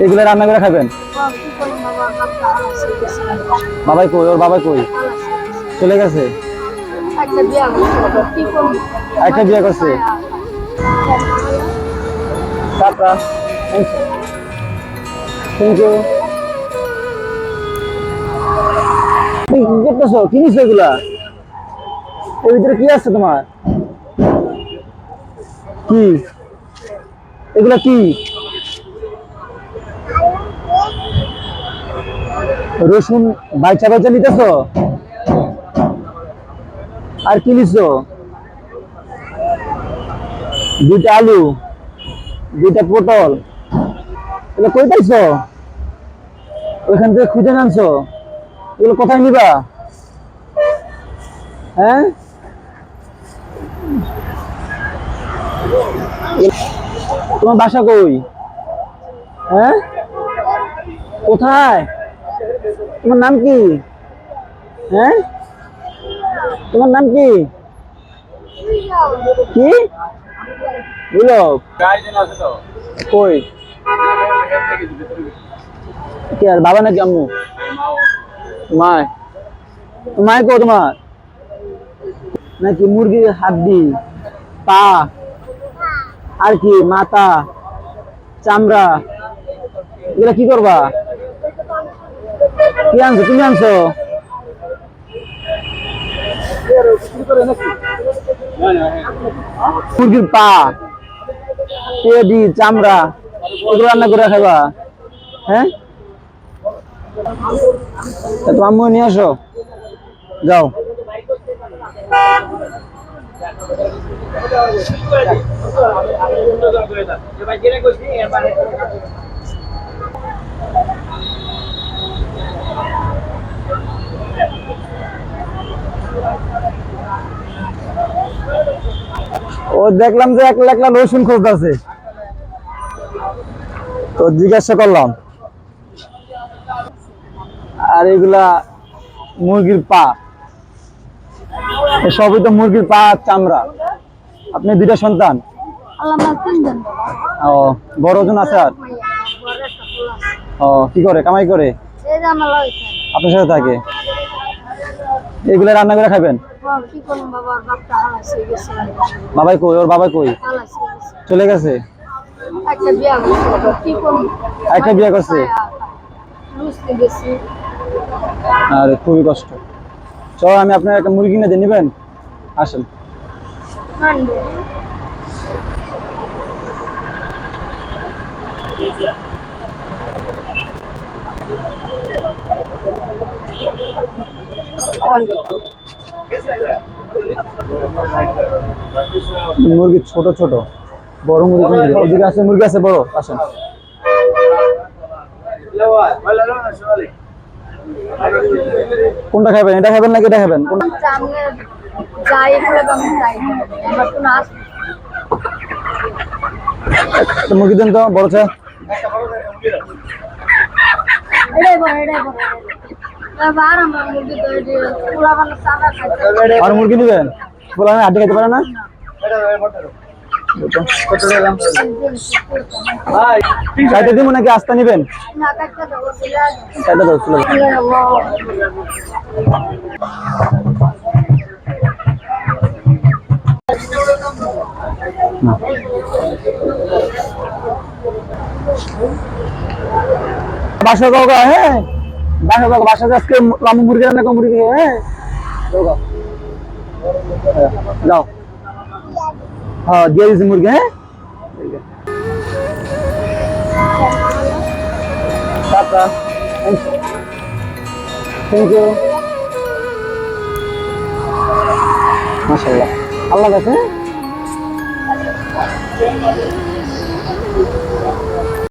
এগুলো রান্না করে খাবেন? বাবাই কই? ওর বাবাই কই? চলে গেছে? একটা বিয়ে করছে? Tata, thank you. কি করতেছো? কি নিছো এগুলা? এর ভিতরে কি আছে তোমার? কি এগুলা কি? রসুন বাইচা বাইচা নিতেছো? আর কি নিছো? দুইটা আলু, দুইটা পটল, এগুলো কই পাইছো? ওইখান থেকে খুঁজে আনছো? এগুলো কোথায় নিবা? হ্যাঁ, তোমার বাসা কই? হ্যাঁ, কোথায়? তোমার নাম কি? হ্যাঁ, তোমার নাম কি? কি বুঝলো? কই? কি আর বাবা নাকি আম্মু? মায়? মায় কো তোমার? নাকি মুরগির হাড্ডি, পা, আর কি মাথা, চামড়া, এগুলা কি করবা? কি আনছো? তুমি আনছো? মুরগির পা, পেডি, চামড়া, এগুলো রান্না করে খাবা? হ্যাঁ, তো আম্মু নিয়ে আসো, যাও। ও দেখলাম যে একলা একলা রসুন খুঁজতেছে, তো জিজ্ঞাসা করলাম। আর এগুলা মুরগির পা, সবই তো মুরগির পা আর চামড়া। আপনি দুইটা সন্তান? ও, বড় জন আছে? আর ও কি করে, কামাই করে? আপনার সাথে থাকে? এগুলা রান্না করে খাবেন? বাবাই কই? ওর বাবাই কই? চলে গেছে? একটা বিয়ে করছে? আরে খুবই কষ্ট। চলো আমি আপনার একটা মুরগি কিনে দিয়ে নিবেন, আসেন। মুরগি ছোট ছোট, বড় মুরগি কোনদিকে? ওদিকে আছে মুরগি, আছে বড়, আসেন। কোনটা খাবেন? এটা খাবেন নাকি এটা খাবেন? মুরগি দেন তো, বড় চা। আর মুরগি নিবেন? বলে আমি হাড্ডি খাইতে পারে না? চাইতে দিব নাকি আস্তা নিবেন? বাসা কাউকা, হ্যাঁ বাসা কাউকা, বাসা আজকে লামু মুরগি রান্না করে মুরগি, হ্যাঁ যাও। হ্যাঁ দিয়ে দিচ্ছি মুরগি, হ্যাঁ টাটা, থ্যাংক ইউ। মাশাআল্লাহ, আল্লাহ কাছে।